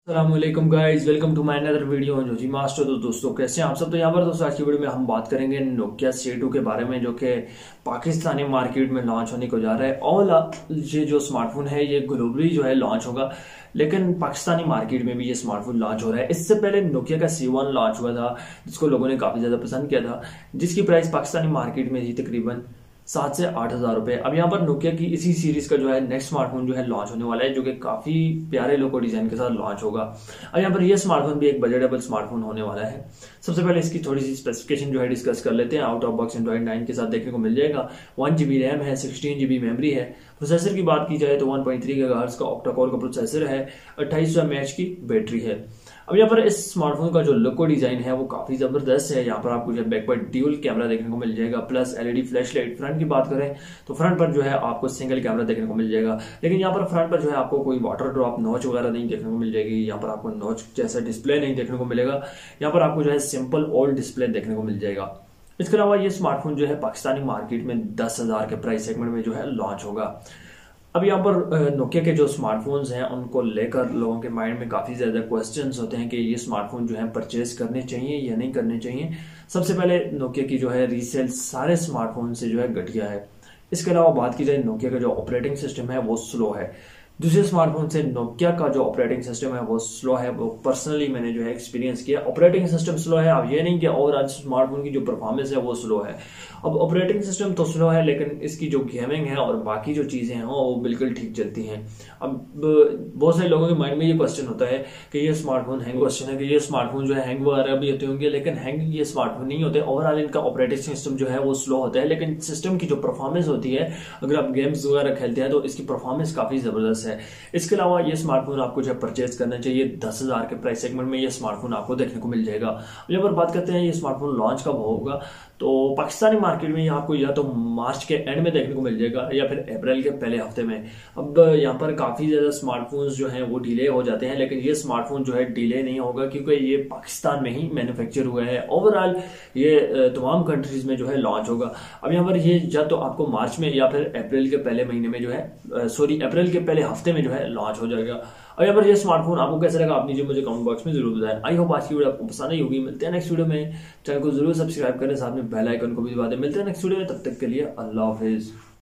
अस्सलामुअलैकुम guys, welcome to my another video जो जी मास्टर। तो दोस्तों कैसे हैं आप सब। तो यहाँ पर दोस्तों आज की वीडियो में हम बात करेंगे नोकिया C2 के बारे में, जो कि पाकिस्तानी मार्केट में लॉन्च होने को जा रहा है। और ये जो स्मार्टफोन है ये ग्लोबली जो है लॉन्च होगा, लेकिन पाकिस्तानी मार्केट में भी ये स्मार्टफोन लॉन्च हो रहा है। इससे पहले नोकिया का C1 लॉन्च हुआ था, जिसको लोगों ने काफी ज्यादा पसंद किया था, जिसकी प्राइस पाकिस्तानी मार्केट में थी तकरीबन 7 से 8 हज़ार रुपए। अब यहाँ पर नोकिया की इसी सीरीज का जो है नेक्स्ट स्मार्टफोन जो है लॉन्च होने वाला है, जो कि काफी प्यारे लोगो डिजाइन के साथ लॉन्च होगा। अब यहाँ पर यह स्मार्टफोन भी एक बजटेबल स्मार्टफोन होने वाला है। सबसे पहले इसकी थोड़ी सी स्पेसिफिकेशन जो है डिस्कस कर लेते हैं। आउट ऑफ बॉक्स एंड्रॉइड 9 के साथ देखने को मिल जाएगा। 1 GB रैम है, 16 GB मेमोरी है। प्रोसेसर की बात की जाए तो 1.3 GHz का ऑक्टा कोर का प्रोसेसर है, 2800 mAh की बैटरी है। अब यहाँ पर इस स्मार्टफोन का जो लुक डिजाइन है वो काफी जबरदस्त है। यहाँ पर आपको जो बैक पर ड्यूल कैमरा देखने को मिल जाएगा, plus LED flash light. Front की बात करें तो फ्रंट पर जो है आपको सिंगल कैमरा देखने को मिल जाएगा, लेकिन यहाँ पर फ्रंट पर जो है आपको कोई वाटर ड्रॉप नॉच वगैरह नहीं देखने को मिल जाएगी। यहाँ पर आपको नॉच जैसा डिस्प्ले नहीं देखने को मिलेगा। यहाँ पर आपको जो है सिंपल ओल्ड डिस्प्ले देखने को मिल जाएगा। इसके अलावा ये स्मार्टफोन जो है पाकिस्तानी मार्केट में 10,000 के प्राइस सेगमेंट में जो है लॉन्च होगा। अब यहाँ पर नोकिया के जो स्मार्टफोन्स हैं उनको लेकर लोगों के माइंड में काफ़ी ज़्यादा क्वेश्चंस होते हैं कि ये स्मार्टफोन जो है परचेज करने चाहिए या नहीं करने चाहिए। सबसे पहले नोकिया की जो है रीसेल सारे स्मार्टफोन से जो है घटिया है। इसके अलावा बात की जाए नोकिया का जो ऑपरेटिंग सिस्टम है वो स्लो है। दूसरे स्मार्टफोन से नोकिया का जो ऑपरेटिंग सिस्टम है वो स्लो है। वो पर्सनली मैंने जो है एक्सपीरियंस किया, ऑपरेटिंग सिस्टम स्लो है। अब ये नहीं कि और आज स्मार्टफोन की जो परफॉर्मेंस है वो स्लो है। अब ऑपरेटिंग सिस्टम तो स्लो है, लेकिन इसकी जो गेमिंग है और बाकी जो चीजें हैं वो बिल्कुल ठीक चलती हैं। अब बहुत सारे लोगों के माइंड में ये क्वेश्चन होता है कि ये स्मार्टफोन हैंग, क्वेश्चन है कि ये स्मार्टफोन जो है हैंग वगैरह भी होते होंगे, लेकिन हैंग ये स्मार्टफोन नहीं होते। ओवरऑल इनका ऑपरेटिंग सिस्टम जो है वो स्लो होता है, लेकिन सिस्टम की जो परफॉर्मेंस होती है, अगर आप गेम्स वगैरह खेलते हैं तो इसकी परफॉर्मेंस काफी जबरदस्त है। इसके अलावा ये स्मार्टफोन आपको जो है परचेज करना चाहिए। 10,000 के प्राइस सेगमेंट में ये स्मार्टफोन आपको देखने को मिल जाएगा। जब पर बात करते हैं ये स्मार्टफोन लॉन्च कब होगा, तो पाकिस्तानी मार्केट में आपको या तो मार्च के एंड में देखने को मिल जाएगा या फिर अप्रैल के पहले हफ्ते में। अब यहाँ पर काफी ज्यादा स्मार्टफोन्स जो हैं वो डिले हो जाते हैं, लेकिन ये स्मार्टफोन जो है डिले नहीं होगा, क्योंकि ये पाकिस्तान में ही मैन्युफैक्चर हुआ है। ओवरऑल ये तमाम कंट्रीज में जो है लॉन्च होगा। अब यहाँ पर ये या तो आपको मार्च में या फिर अप्रैल के पहले महीने में जो है अप्रैल के पहले हफ्ते में जो है लॉन्च हो जाएगा। और यहाँ पर ये स्मार्टफोन आपको कैसा लगा आप नीचे मुझे कमेंट बॉक्स में जरूर बताएं। आई होप आज की वीडियो आपको पसंद आई होगी। मिलते हैं नेक्स्ट वीडियो में। चैनल को जरूर सब्सक्राइब करें, साथ में बेल आइकन को भी दबा दें। मिलते हैं नेक्स्ट वीडियो में, तब तक के लिए अल्लाह हाफिज।